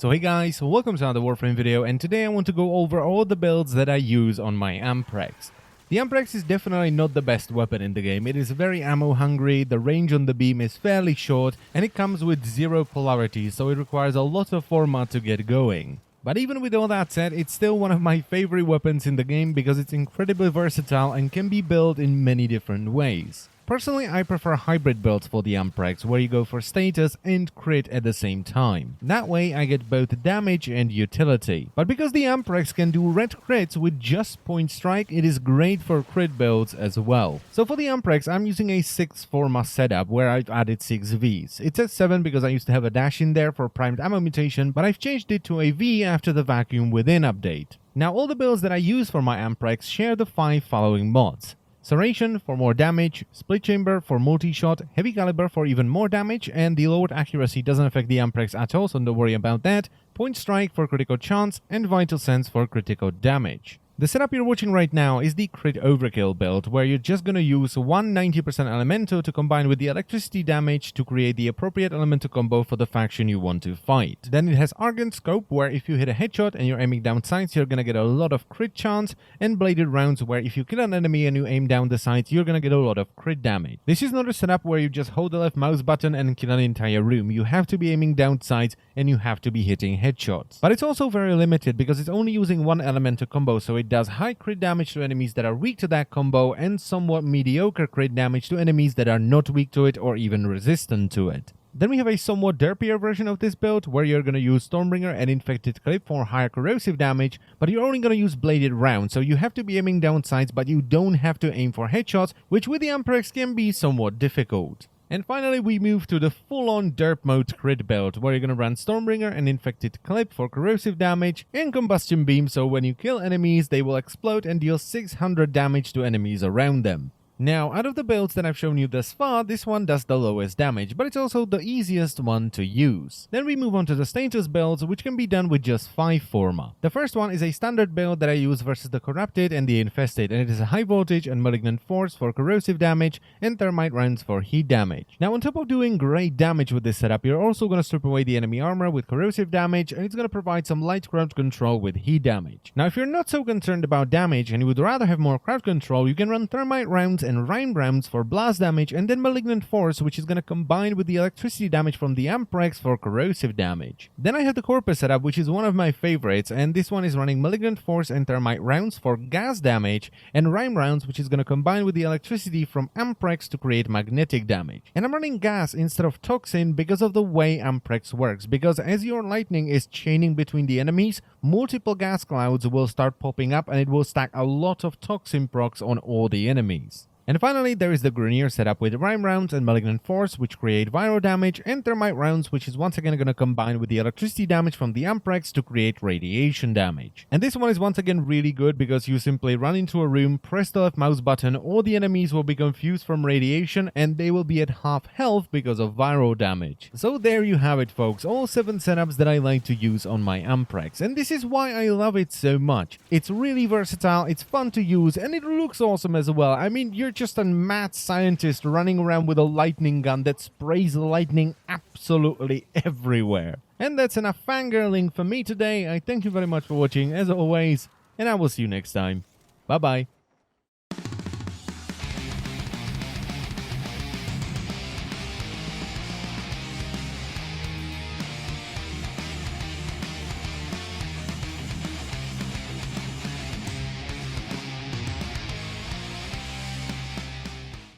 So hey guys, welcome to another Warframe video, and today I want to go over all the builds that I use on my Amprex. The Amprex is definitely not the best weapon in the game. It is very ammo hungry, the range on the beam is fairly short, and it comes with 0 polarity, so it requires a lot of format to get going. But even with all that said, it's still one of my favorite weapons in the game because it's incredibly versatile and can be built in many different ways. Personally, I prefer hybrid builds for the Amprex, where you go for status and crit at the same time. That way I get both damage and utility. But because the Amprex can do red crits with just point strike, it is great for crit builds as well. So for the Amprex, I'm using a 6 forma setup where I've added 6 Vs. It says 7 because I used to have a dash in there for primed ammo mutation, but I've changed it to a V after the vacuum within update. Now all the builds that I use for my Amprex share the 5 following mods. Serration for more damage, Split Chamber for multi-shot, Heavy Caliber for even more damage, and the lowered accuracy doesn't affect the Amprex at all, so don't worry about that, Point Strike for critical chance, and Vital Sense for critical damage. The setup you're watching right now is the Crit Overkill build, where you're just gonna use one 90% Elemental to combine with the electricity damage to create the appropriate Elemental combo for the faction you want to fight. Then it has Argent Scope, where if you hit a headshot and you're aiming down sights, you're gonna get a lot of crit chance, and Bladed Rounds, where if you kill an enemy and you aim down the sights, you're gonna get a lot of crit damage. This is not a setup where you just hold the left mouse button and kill an entire room. You have to be aiming down sights and you have to be hitting headshots. But it's also very limited because it's only using one Elemental combo, so it does high crit damage to enemies that are weak to that combo and somewhat mediocre crit damage to enemies that are not weak to it or even resistant to it. Then we have a somewhat derpier version of this build where you're going to use Stormbringer and Infected Clip for higher corrosive damage, but you're only going to use Bladed Rounds, so you have to be aiming down sights, but you don't have to aim for headshots, which with the Amprex can be somewhat difficult. And finally, we move to the full-on derp mode crit build, where you're gonna run Stormbringer and Infected Clip for corrosive damage, and Combustion Beam, so when you kill enemies, they will explode and deal 600 damage to enemies around them. Now, out of the builds that I've shown you thus far, this one does the lowest damage, but it's also the easiest one to use. Then we move on to the status builds, which can be done with just 5 forma. The first one is a standard build that I use versus the Corrupted and the Infested, and it is a high voltage and malignant force for corrosive damage and thermite rounds for heat damage. Now, on top of doing great damage with this setup, you're also going to strip away the enemy armor with corrosive damage, and it's going to provide some light crowd control with heat damage. Now, if you're not so concerned about damage and you would rather have more crowd control, you can run thermite rounds and Rime Rounds for blast damage, and then Malignant Force, which is going to combine with the electricity damage from the Amprex for corrosive damage. Then I have the Corpus setup, which is one of my favorites, and this one is running Malignant Force and Thermite Rounds for gas damage, and Rime Rounds, which is going to combine with the electricity from Amprex to create magnetic damage. And I'm running gas instead of Toxin because of the way Amprex works, because as your lightning is chaining between the enemies, multiple gas clouds will start popping up and it will stack a lot of Toxin procs on all the enemies. And finally, there is the Grenier setup with Rime Rounds and Malignant Force, which create viral damage, and Thermite Rounds, which is once again going to combine with the electricity damage from the Amprex to create radiation damage. And this one is once again really good because you simply run into a room, press the left mouse button, all the enemies will be confused from radiation, and they will be at half health because of viral damage. So there you have it, folks, all 7 setups that I like to use on my Amprex, and this is why I love it so much. It's really versatile, it's fun to use, and it looks awesome as well. I mean, you're just a mad scientist running around with a lightning gun that sprays lightning absolutely everywhere. And that's enough fangirling for me today. I thank you very much for watching as always, and I will see you next time. Bye bye.